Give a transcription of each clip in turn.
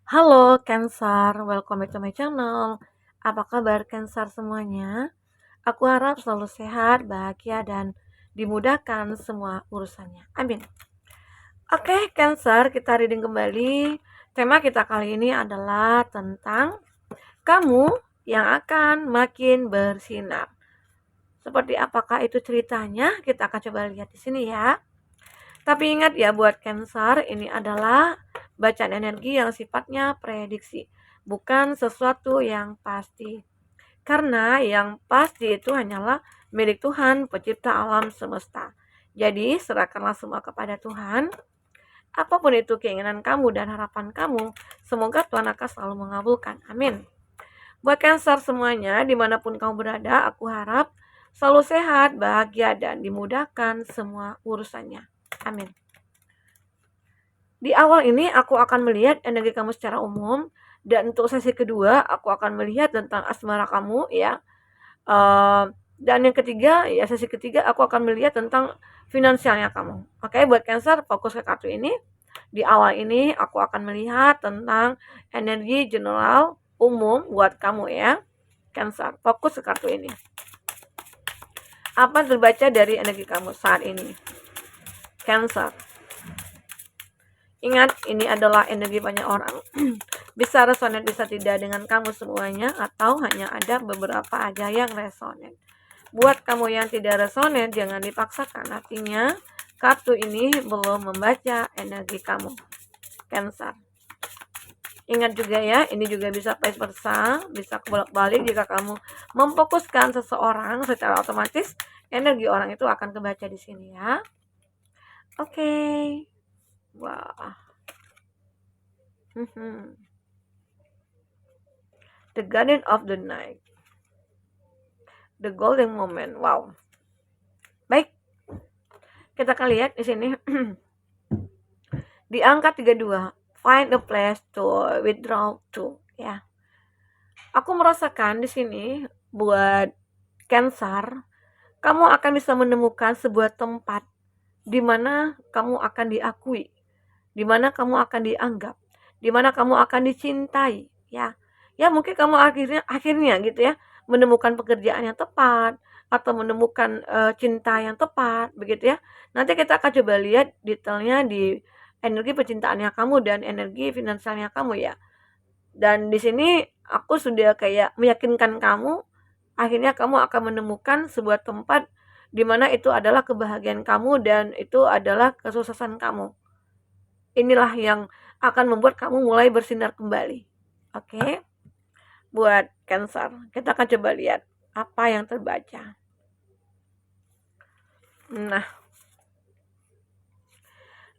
Halo Cancer, welcome back to my channel. Apa kabar Cancer semuanya? Aku harap selalu sehat, bahagia, dan dimudahkan semua urusannya. Amin. Oke, Cancer, kita reading kembali. Tema kita kali ini adalah tentang kamu yang akan makin bersinar. Seperti apakah itu ceritanya? Kita akan coba lihat di sini ya. Tapi ingat ya, buat Cancer, ini adalah bacaan energi yang sifatnya prediksi, bukan sesuatu yang pasti. Karena yang pasti itu hanyalah milik Tuhan, pencipta alam semesta. Jadi, serahkanlah semua kepada Tuhan. Apapun itu keinginan kamu dan harapan kamu, semoga Tuhan akan selalu mengabulkan. Amin. Buat Cancer semuanya, dimanapun kamu berada, aku harap selalu sehat, bahagia, dan dimudahkan semua urusannya. Amin. Di awal ini aku akan melihat energi kamu secara umum, dan untuk sesi kedua aku akan melihat tentang asmara kamu ya. Dan yang ketiga ya, sesi ketiga aku akan melihat tentang finansialnya kamu. Oke, buat Cancer fokus ke kartu ini. Di awal ini aku akan melihat tentang energi general umum buat kamu ya. Cancer, fokus ke kartu ini. Apa terbaca dari energi kamu saat ini? Cancer. Ingat, ini adalah energi banyak orang. Bisa resonate, bisa tidak dengan kamu semuanya, atau hanya ada beberapa aja yang resonate. Buat kamu yang tidak resonate, jangan dipaksakan. Artinya, kartu ini belum membaca energi kamu. Cancer. Ingat juga ya, ini juga bisa vice versa, bisa bolak-balik jika kamu memfokuskan seseorang secara otomatis, energi orang itu akan kebaca di sini ya. Oke. Wah. The Guardian of the Night. The Golden Moment. Wow. Baik. Kita akan lihat di sini. Di angka 32, find a place to withdraw to, ya. Aku merasakan di sini buat Cancer, kamu akan bisa menemukan sebuah tempat di mana kamu akan diakui, di mana kamu akan dianggap, di mana kamu akan dicintai, ya. Ya mungkin kamu akhirnya gitu ya, menemukan pekerjaan yang tepat atau menemukan cinta yang tepat begitu ya. Nanti kita akan coba lihat detailnya di energi percintaannya kamu dan energi finansialnya kamu ya. Dan di sini aku sudah kayak meyakinkan kamu, akhirnya kamu akan menemukan sebuah tempat di mana itu adalah kebahagiaan kamu dan itu adalah kesuksesan kamu. Inilah yang akan membuat kamu mulai bersinar kembali. Oke? Buat Cancer, kita akan coba lihat apa yang terbaca. Nah,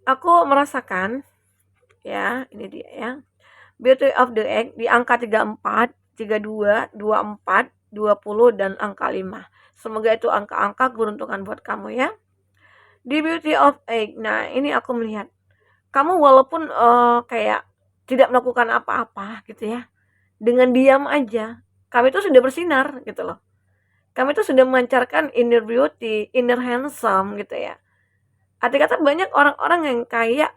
aku merasakan ya, ini dia ya. Beauty of the Egg di angka 34, 32, 24, 20 dan angka 5. Semoga itu angka-angka keberuntungan buat kamu ya. Di Beauty of Egg, nah ini aku melihat kamu walaupun kayak tidak melakukan apa-apa gitu ya, dengan diam aja kami itu sudah bersinar gitu loh. Kami itu sudah memancarkan inner beauty, inner handsome gitu ya. Arti kata banyak orang-orang yang kayak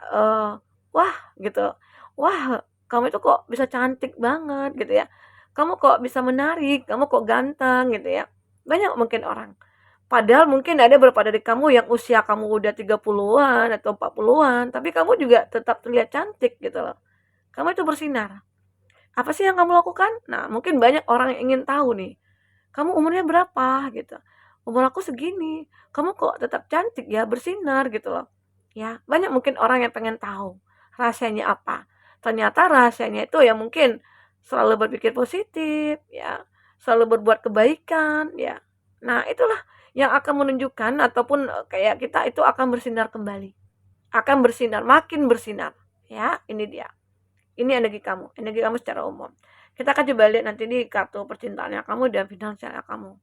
wah gitu, wah kamu itu kok bisa cantik banget gitu ya, kamu kok bisa menarik, kamu kok ganteng gitu ya. Banyak mungkin orang. Padahal mungkin ada beberapa dari kamu yang usia kamu udah 30-an atau 40-an, tapi kamu juga tetap terlihat cantik gitu loh. Kamu itu bersinar. Apa sih yang kamu lakukan? Nah, mungkin banyak orang yang ingin tahu nih, kamu umurnya berapa gitu. Umur aku segini. Kamu kok tetap cantik ya, bersinar gitu loh. Ya, banyak mungkin orang yang pengen tahu rahasianya apa. Ternyata rahasianya itu ya mungkin selalu berpikir positif ya, selalu berbuat kebaikan ya. Nah, itulah yang akan menunjukkan ataupun kayak kita itu akan bersinar kembali. Akan bersinar, makin bersinar. Ya, ini dia. Ini energi kamu secara umum. Kita akan coba lihat nanti di kartu percintaannya kamu dan finansialnya kamu.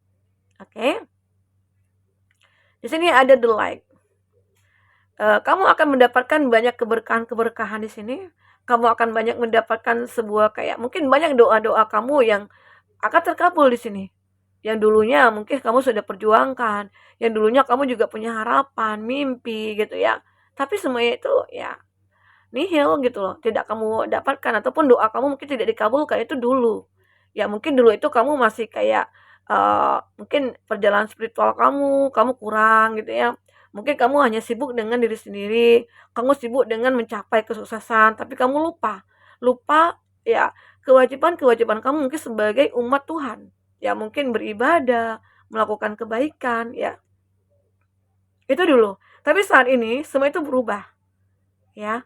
Oke. Di sini ada the light. Kamu akan mendapatkan banyak keberkahan-keberkahan di sini. Kamu akan banyak mendapatkan sebuah kayak mungkin banyak doa-doa kamu yang akan terkabul di sini. Yang dulunya mungkin kamu sudah perjuangkan, yang dulunya kamu juga punya harapan, mimpi gitu ya. Tapi semuanya itu ya nihil gitu loh, tidak kamu dapatkan, ataupun doa kamu mungkin tidak dikabulkan, itu dulu. Ya mungkin dulu itu kamu masih kayak, mungkin perjalanan spiritual kamu kurang gitu ya. Mungkin kamu hanya sibuk dengan diri sendiri, kamu sibuk dengan mencapai kesuksesan, tapi kamu lupa lupa ya kewajiban-kewajiban kamu mungkin sebagai umat Tuhan. Ya mungkin beribadah, melakukan kebaikan ya. Itu dulu. Tapi saat ini semua itu berubah ya.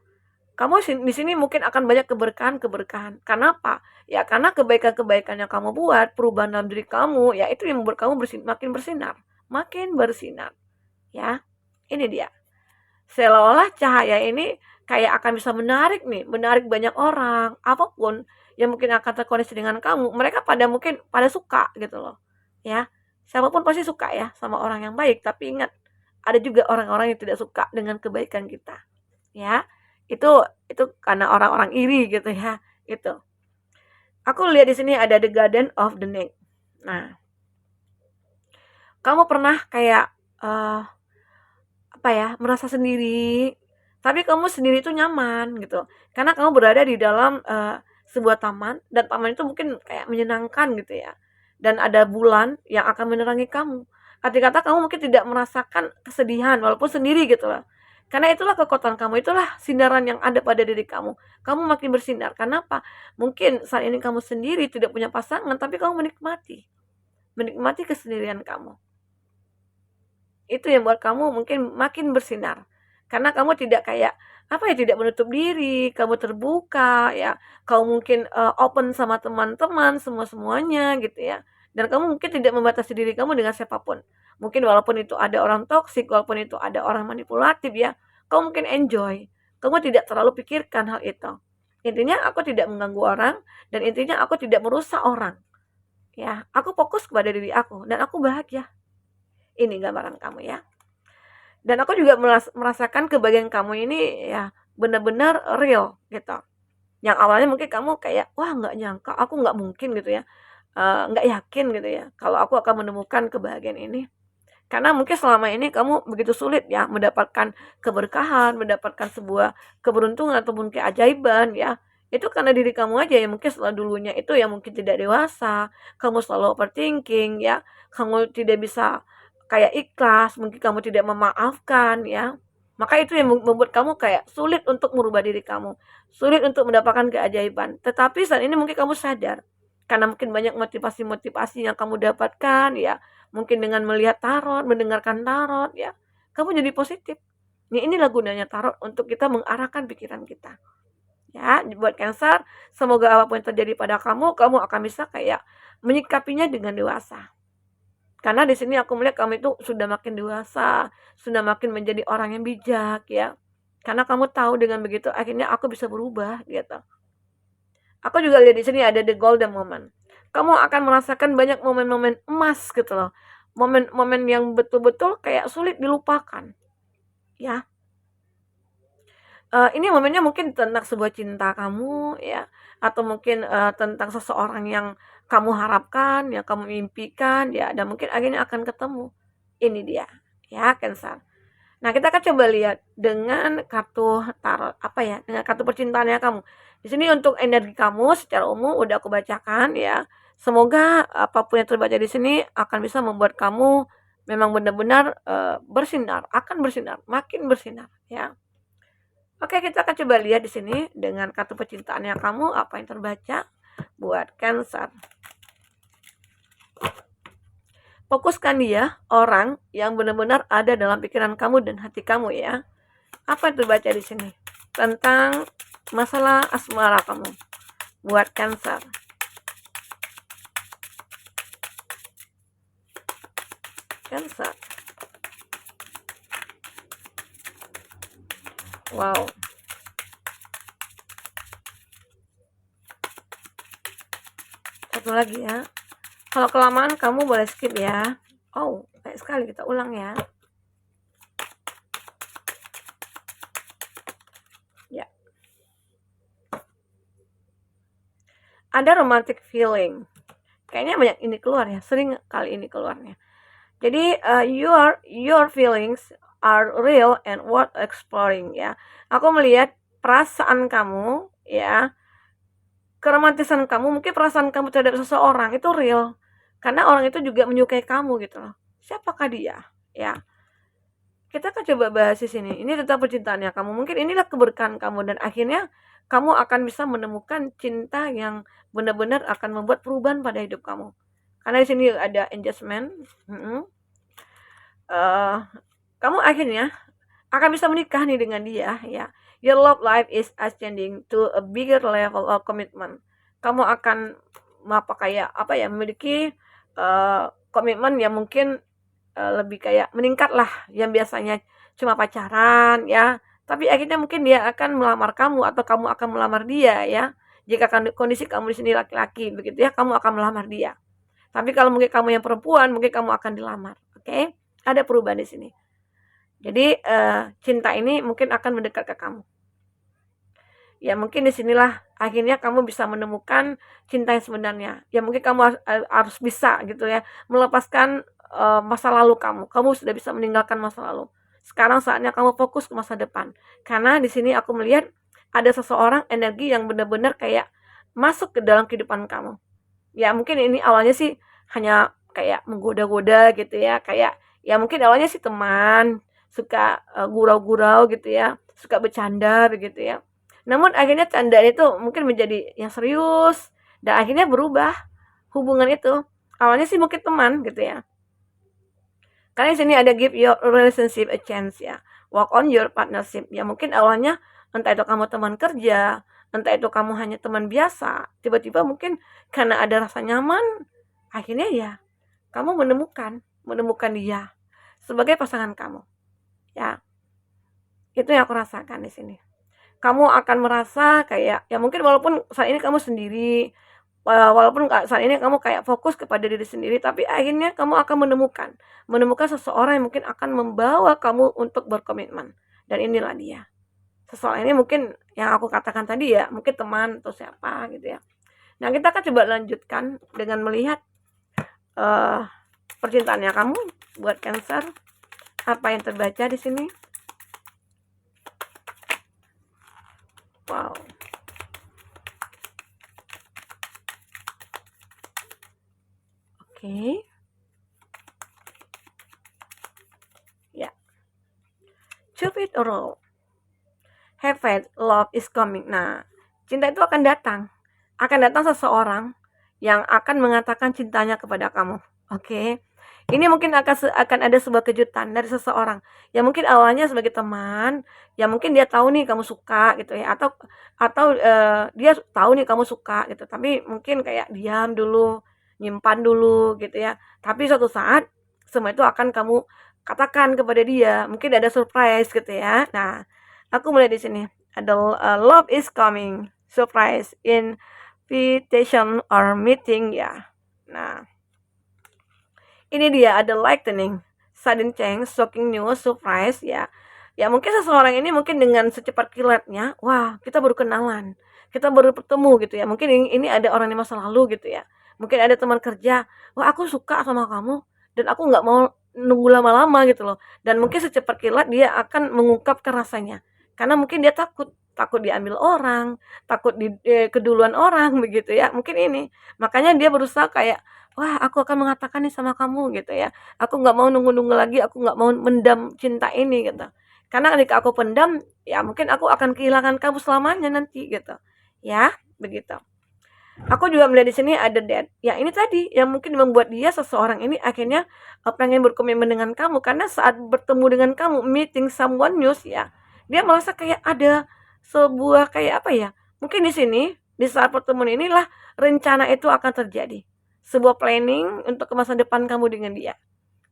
Kamu di sini mungkin akan banyak keberkahan-keberkahan. Kenapa? Ya karena kebaikan-kebaikan yang kamu buat, perubahan dalam diri kamu, ya itu yang membuat kamu makin bersinar, makin bersinar. Ya, ini dia. Seolah-olah cahaya ini kayak akan bisa menarik banyak orang, apapun yang mungkin akan terkoneksi dengan kamu, mereka mungkin pada suka gitu loh. Ya, siapapun pasti suka ya sama orang yang baik, tapi ingat ada juga orang-orang yang tidak suka dengan kebaikan kita. Ya, itu karena orang-orang iri gitu ya, itu. Aku lihat di sini ada the garden of the neck. Nah, kamu pernah kayak apa ya, merasa sendiri, tapi kamu sendiri itu nyaman gitu. Karena kamu berada di dalam sebuah taman, dan taman itu mungkin kayak menyenangkan gitu ya. Dan ada bulan yang akan menerangi kamu. Arti kata kamu mungkin tidak merasakan kesedihan walaupun sendiri gitu loh. Karena itulah kekuatan kamu, itulah sinaran yang ada pada diri kamu. Kamu makin bersinar. Karena apa? Mungkin saat ini kamu sendiri tidak punya pasangan, tapi kamu menikmati kesendirian kamu. Itu yang buat kamu mungkin makin bersinar. Karena kamu tidak kayak tidak menutup diri, kamu terbuka ya. Kamu mungkin open sama teman-teman semuanya gitu ya. Dan kamu mungkin tidak membatasi diri kamu dengan siapapun. Mungkin walaupun itu ada orang toksik, walaupun itu ada orang manipulatif ya, kamu mungkin enjoy. Kamu tidak terlalu pikirkan hal itu. Intinya aku tidak mengganggu orang, dan intinya aku tidak merusak orang. Ya, aku fokus kepada diri aku dan aku bahagia. Ini gambaran kamu ya. Dan aku juga merasakan kebahagiaan kamu ini ya benar-benar real gitu. Yang awalnya mungkin kamu kayak, wah nggak nyangka, aku nggak mungkin gitu ya, nggak yakin gitu ya, kalau aku akan menemukan kebahagiaan ini. Karena mungkin selama ini kamu begitu sulit ya mendapatkan keberkahan, mendapatkan sebuah keberuntungan ataupun keajaiban ya. Itu karena diri kamu aja yang mungkin setelah dulunya itu yang mungkin tidak dewasa, kamu selalu overthinking ya, kamu tidak bisa kayak ikhlas, mungkin kamu tidak memaafkan ya. Maka itu yang membuat kamu kayak sulit untuk merubah diri kamu, sulit untuk mendapatkan keajaiban. Tetapi saat ini mungkin kamu sadar, karena mungkin banyak motivasi-motivasi yang kamu dapatkan ya, mungkin dengan melihat tarot, mendengarkan tarot ya, kamu jadi positif. Ya inilah gunanya tarot, untuk kita mengarahkan pikiran kita. Ya, buat Cancer, semoga apapun yang terjadi pada kamu akan bisa kayak menyikapinya dengan dewasa. Karena di sini aku melihat kamu itu sudah makin dewasa, sudah makin menjadi orang yang bijak ya. Karena kamu tahu dengan begitu akhirnya aku bisa berubah gitu. Aku juga lihat di sini ada the golden moment. Kamu akan merasakan banyak momen-momen emas gitu loh. Momen-momen yang betul-betul kayak sulit dilupakan. Ya. Ini momennya mungkin tentang sebuah cinta kamu ya, atau mungkin tentang seseorang yang kamu harapkan, yang kamu impikan ya, dan mungkin akhirnya akan ketemu. Ini dia ya, Cancer. Nah, kita akan coba lihat dengan kartu tarot dengan kartu percintaannya kamu. Di sini untuk energi kamu secara umum udah aku bacakan ya. Semoga apapun yang terbaca di sini akan bisa membuat kamu memang benar-benar bersinar, akan bersinar, makin bersinar ya. Oke, kita akan coba lihat di sini dengan kartu percintaannya kamu apa yang terbaca buat Cancer. Fokuskan dia, orang yang benar-benar ada dalam pikiran kamu dan hati kamu ya. Apa yang terbaca di sini? Tentang masalah asmara kamu buat Cancer. Cancer. Wow. Satu lagi ya. Kalau kelamaan kamu boleh skip ya. Oh, baik sekali, kita ulang ya. Ya. Ada romantic feeling. Kayaknya banyak ini keluar ya, sering kali ini keluarnya. Jadi your feelings are real and worth exploring ya. Aku melihat perasaan kamu ya, keromantisan kamu, mungkin perasaan kamu terhadap seseorang itu real. Karena orang itu juga menyukai kamu gitu loh. Siapakah dia? Ya, kita akan coba bahas di sini. Ini tentang percintaannya kamu. Mungkin inilah keberkahan kamu dan akhirnya kamu akan bisa menemukan cinta yang benar-benar akan membuat perubahan pada hidup kamu. Karena di sini ada engagement. Kamu akhirnya akan bisa menikah nih dengan dia ya. Your love life is ascending to a bigger level of commitment. Kamu akan memiliki komitmen yang mungkin lebih kayak meningkat lah, yang biasanya cuma pacaran ya, tapi akhirnya mungkin dia akan melamar kamu atau kamu akan melamar dia ya. Jika kondisi kamu di sini laki-laki begitu ya, kamu akan melamar dia. Tapi kalau mungkin kamu yang perempuan, mungkin kamu akan dilamar. Oke? Ada perubahan di sini. Jadi cinta ini mungkin akan mendekat ke kamu. Ya mungkin di sinilah akhirnya kamu bisa menemukan cinta yang sebenarnya. Ya mungkin kamu harus bisa gitu ya melepaskan masa lalu kamu. Kamu sudah bisa meninggalkan masa lalu. Sekarang saatnya kamu fokus ke masa depan. Karena di sini aku melihat ada seseorang energi yang benar-benar kayak masuk ke dalam kehidupan kamu. Ya mungkin ini awalnya sih hanya kayak menggoda-goda gitu ya, kayak ya mungkin awalnya sih teman, suka gurau-gurau gitu ya, suka bercanda begitu ya. Namun akhirnya candaan itu mungkin menjadi yang serius dan akhirnya berubah hubungan itu. Awalnya sih mungkin teman gitu ya. Karena di sini ada give your relationship a chance ya. Work on your partnership. Ya mungkin awalnya entah itu kamu teman kerja, entah itu kamu hanya teman biasa, tiba-tiba mungkin karena ada rasa nyaman, akhirnya ya kamu menemukan dia sebagai pasangan kamu. Ya, itu yang aku rasakan di sini. Kamu akan merasa kayak ya mungkin walaupun saat ini kamu sendiri, walaupun saat ini kamu kayak fokus kepada diri sendiri, tapi akhirnya kamu akan menemukan seseorang yang mungkin akan membawa kamu untuk berkomitmen. Dan inilah dia. Seseorang ini mungkin yang aku katakan tadi ya, mungkin teman atau siapa gitu ya. Nah, kita akan coba lanjutkan dengan melihat percintaannya kamu buat Cancer. Apa yang terbaca di sini? Wow. Oke. Ya. Cupid roll. Have faith, love is coming. Nah, cinta itu akan datang. Akan datang seseorang yang akan mengatakan cintanya kepada kamu. Oke. Ini mungkin akan ada sebuah kejutan dari seseorang. Ya mungkin awalnya sebagai teman, ya mungkin dia tahu nih kamu suka gitu ya, atau dia tahu nih kamu suka gitu, tapi mungkin kayak diam dulu, nyimpan dulu gitu ya. Tapi suatu saat semua itu akan kamu katakan kepada dia. Mungkin ada surprise gitu ya. Nah, aku mulai di sini. Ada love is coming, surprise, invitation or meeting ya. Nah, ini dia ada lightning, sudden change, shocking news, surprise ya. Ya mungkin seseorang ini mungkin dengan secepat kilatnya, wah kita baru kenalan, kita baru bertemu gitu ya. Mungkin ini ada orang di masa lalu gitu ya. Mungkin ada teman kerja, wah aku suka sama kamu dan aku nggak mau nunggu lama-lama gitu loh. Dan mungkin secepat kilat dia akan mengungkapkan rasanya. Karena mungkin dia takut diambil orang, takut keduluan orang begitu ya. Mungkin ini. Makanya dia berusaha kayak wah aku akan mengatakan nih sama kamu gitu ya. Aku nggak mau nunggu-nunggu lagi, aku nggak mau mendam cinta ini gitu. Karena ketika aku pendam, ya mungkin aku akan kehilangan kamu selamanya nanti gitu. Ya, begitu. Aku juga melihat di sini ada dead. Ya ini tadi yang mungkin membuat dia seseorang ini akhirnya pengen berkomitmen dengan kamu karena saat bertemu dengan kamu, meeting someone new ya, dia merasa kayak ada sebuah kayak apa ya? Mungkin di sini di saat pertemuan inilah rencana itu akan terjadi. Sebuah planning untuk masa depan kamu dengan dia.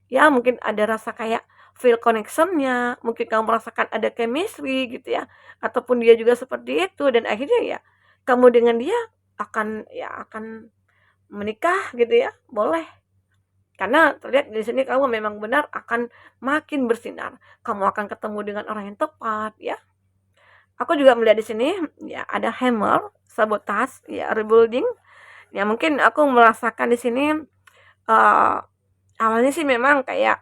Ya, mungkin ada rasa kayak feel connection-nya, mungkin kamu merasakan ada chemistry gitu ya, ataupun dia juga seperti itu dan akhirnya ya kamu dengan dia akan menikah gitu ya, boleh. Karena terlihat di sini kamu memang benar akan makin bersinar. Kamu akan ketemu dengan orang yang tepat ya. Aku juga melihat di sini ya ada hammer, sabotage, ya rebuilding. Ya mungkin aku merasakan di sini awalnya sih memang kayak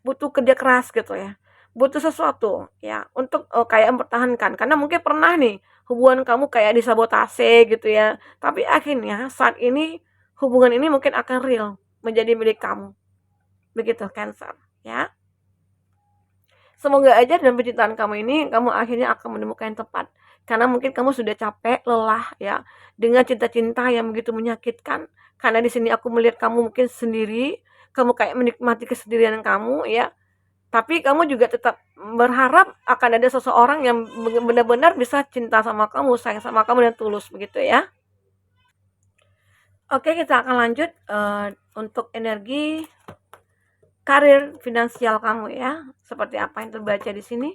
butuh kerja keras gitu ya. butuh sesuatu ya untuk, kayak mempertahankan karena mungkin pernah nih hubungan kamu kayak disabotase gitu ya, tapi akhirnya saat ini hubungan ini mungkin akan real menjadi milik kamu, begitu Cancer ya. Semoga aja dalam percintaan kamu ini, kamu akhirnya akan menemukan yang tepat. Karena mungkin kamu sudah capek, lelah ya, dengan cinta-cinta yang begitu menyakitkan. Karena di sini aku melihat kamu mungkin sendiri, kamu kayak menikmati kesendirian kamu ya. Tapi kamu juga tetap berharap akan ada seseorang yang benar-benar bisa cinta sama kamu, sayang sama kamu dan tulus begitu ya. Oke, kita akan lanjut untuk energi karir finansial kamu ya. Seperti apa yang terbaca di sini.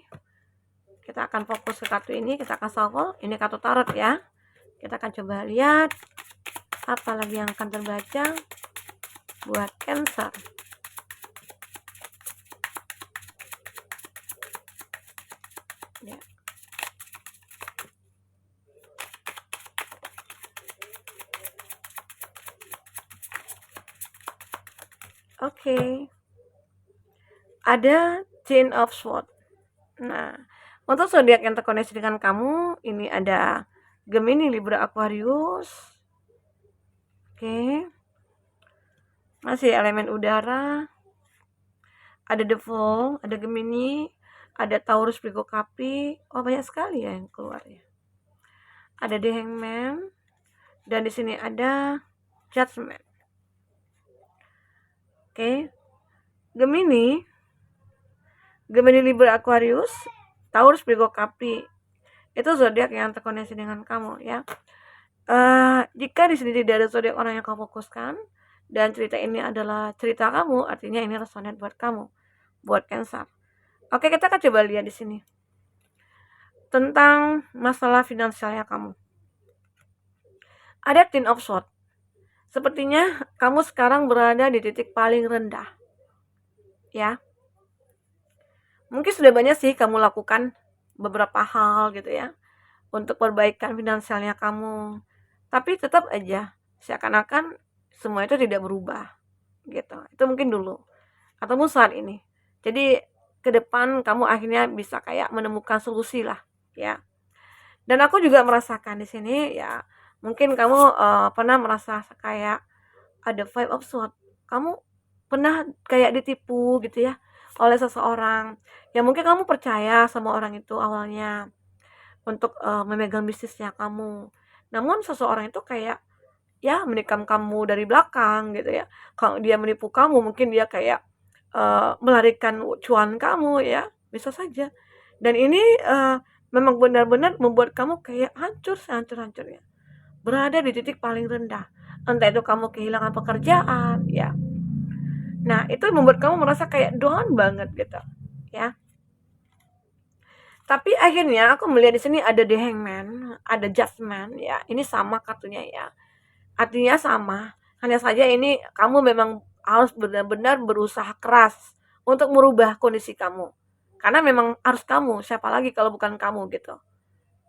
Kita akan fokus ke kartu ini, kita akan shuffle. Ini kartu tarot ya. Kita akan coba lihat apa lagi yang akan terbaca buat Cancer. Ya. Oke. Ada Ten of Swords. Nah, untuk zodiak yang terkoneksi dengan kamu, ini ada Gemini, Libra, Aquarius. Oke. Masih elemen udara. Ada The Fool, ada Gemini, ada Taurus, Virgo, Capri. Oh, banyak sekali ya yang keluar ya. Ada The Hangman, dan di sini ada Judgment. Oke. Gemini, Libra, Aquarius, Taurus, Virgo, Capri. Itu zodiak yang terkoneksi dengan kamu ya. Jika di sini tidak ada zodiak orang yang kamu fokuskan dan cerita ini adalah cerita kamu, artinya ini resonate buat kamu, buat Cancer. Oke, kita akan coba lihat di sini tentang masalah finansialnya kamu. Ada Ten of Swords. Sepertinya kamu sekarang berada di titik paling rendah. Ya. Mungkin sudah banyak sih kamu lakukan beberapa hal gitu ya untuk perbaikan finansialnya kamu. Tapi tetap aja seakan-akan semua itu tidak berubah gitu. Itu mungkin dulu atau saat ini. Jadi ke depan kamu akhirnya bisa kayak menemukan solusi lah ya. Dan aku juga merasakan di sini ya, mungkin kamu pernah merasa kayak ada Five of Swords. Kamu pernah kayak ditipu gitu ya oleh seseorang. Ya mungkin kamu percaya sama orang itu awalnya untuk memegang bisnisnya kamu. Namun seseorang itu kayak ya menikam kamu dari belakang gitu ya. Kalau dia menipu kamu, mungkin dia kayak melarikan cuan kamu ya, bisa saja. Dan ini memang benar-benar membuat kamu kayak hancur sehancur-hancurnya. Berada di titik paling rendah. Entah itu kamu kehilangan pekerjaan ya. Nah, itu membuat kamu merasa kayak down banget gitu ya. Tapi akhirnya aku melihat di sini ada The Hangman, ada Judgment ya. Ini sama kartunya ya. Artinya sama. Hanya saja ini kamu memang harus benar-benar berusaha keras untuk merubah kondisi kamu. Karena memang harus kamu, siapa lagi kalau bukan kamu gitu.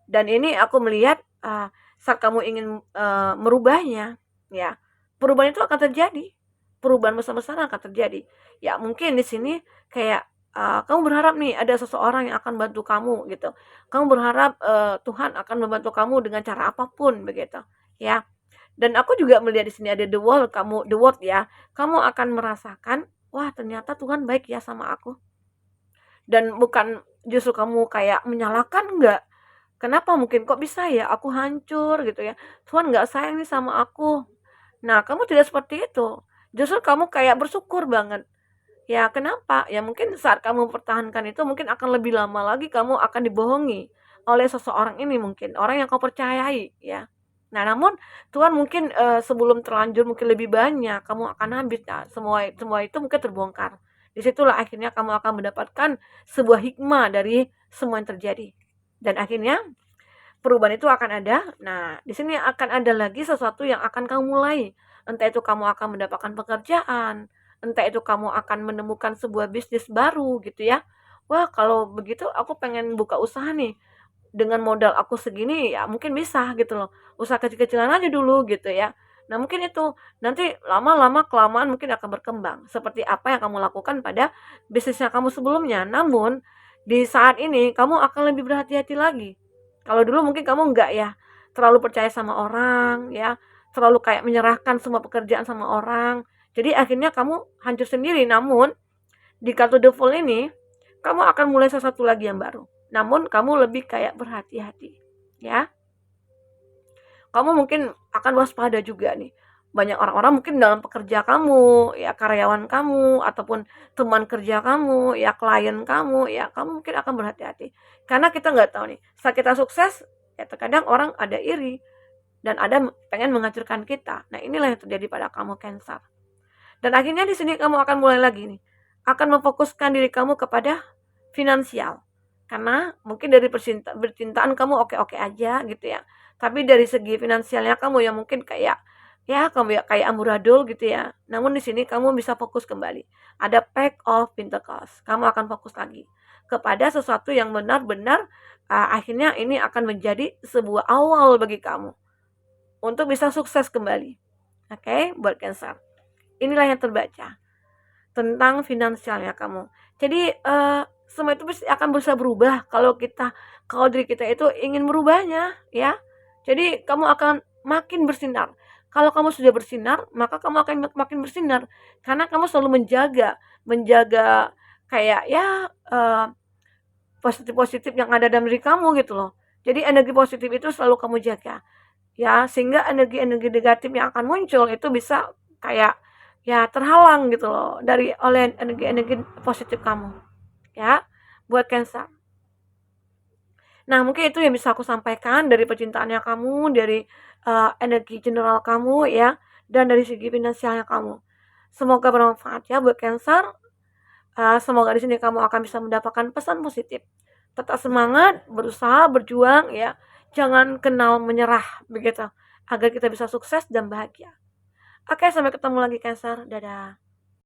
Dan ini aku melihat saat kamu ingin merubahnya, ya perubahan itu akan terjadi. Perubahan besar-besaran akan terjadi. Ya mungkin di sini kayak kamu berharap nih ada seseorang yang akan bantu kamu gitu. Kamu berharap Tuhan akan membantu kamu dengan cara apapun begitu, ya. Dan aku juga melihat di sini ada the world ya. Kamu akan merasakan, wah ternyata Tuhan baik ya sama aku. Dan bukan justru kamu kayak menyalahkan, enggak. Kenapa mungkin kok bisa ya aku hancur gitu ya. Tuhan nggak sayang nih sama aku. Nah, kamu tidak seperti itu. Justru kamu kayak bersyukur banget. Ya, kenapa? Ya mungkin saat kamu mempertahankan itu mungkin akan lebih lama lagi kamu akan dibohongi oleh seseorang ini mungkin, orang yang kau percayai ya. Nah, namun Tuhan mungkin sebelum terlanjur mungkin lebih banyak kamu akan habis. Nah, semua itu mungkin terbongkar. Disitulah akhirnya kamu akan mendapatkan sebuah hikmah dari semua yang terjadi. Dan akhirnya perubahan itu akan ada. Nah, di sini akan ada lagi sesuatu yang akan kamu mulai. Entah itu kamu akan mendapatkan pekerjaan, entah itu kamu akan menemukan sebuah bisnis baru gitu ya. Wah, kalau begitu aku pengen buka usaha nih. Dengan modal aku segini ya mungkin bisa gitu loh. Usaha kecil-kecilan aja dulu gitu ya. Nah, mungkin itu nanti lama-lama kelamaan mungkin akan berkembang seperti apa yang kamu lakukan pada bisnisnya kamu sebelumnya. Namun Di saat ini kamu akan lebih berhati-hati lagi. Kalau dulu mungkin kamu enggak ya, terlalu percaya sama orang ya, terlalu kayak menyerahkan semua pekerjaan sama orang. Jadi akhirnya kamu hancur sendiri. Namun di kartu The Fool ini, kamu akan mulai sesuatu lagi yang baru. Namun kamu lebih kayak berhati-hati ya. Kamu mungkin akan waspada juga nih. Banyak orang-orang mungkin dalam pekerja kamu, ya karyawan kamu, ataupun teman kerja kamu, ya klien kamu, ya kamu mungkin akan berhati-hati. Karena kita nggak tahu nih, saat kita sukses, ya terkadang orang ada iri dan ada pengen menghancurkan kita. Nah, inilah yang terjadi pada kamu Cancer. Dan akhirnya di sini kamu akan mulai lagi nih, akan memfokuskan diri kamu kepada finansial. Karena mungkin dari percintaan kamu oke-oke aja gitu ya. Tapi dari segi finansialnya kamu yang mungkin kayak ya kamu ya kayak amburadul gitu ya. Namun di sini kamu bisa fokus kembali. Ada Pack of Pentacles. Kamu akan fokus lagi kepada sesuatu yang benar-benar akhirnya ini akan menjadi sebuah awal bagi kamu untuk bisa sukses kembali. Oke, buat Cancer. Inilah yang terbaca tentang finansialnya kamu. Jadi semua itu pasti akan bisa berubah kalau diri kita itu ingin merubahnya ya. Jadi kamu akan makin bersinar. Kalau kamu sudah bersinar, maka kamu akan makin bersinar karena kamu selalu menjaga kayak ya positif-positif yang ada dalam diri kamu gitu loh. Jadi energi positif itu selalu kamu jaga. Ya, sehingga energi-energi negatif yang akan muncul itu bisa kayak ya terhalang gitu loh oleh energi-energi positif kamu ya buat Cancer. Nah, mungkin itu yang bisa aku sampaikan dari percintaannya kamu, dari energi general kamu ya, dan dari segi finansialnya kamu. Semoga bermanfaat ya buat Cancer. Semoga di sini kamu akan bisa mendapatkan pesan positif. Tetap semangat, berusaha, berjuang ya. Jangan kenal menyerah begitu, agar kita bisa sukses dan bahagia. Oke, sampai ketemu lagi Cancer. Dadah.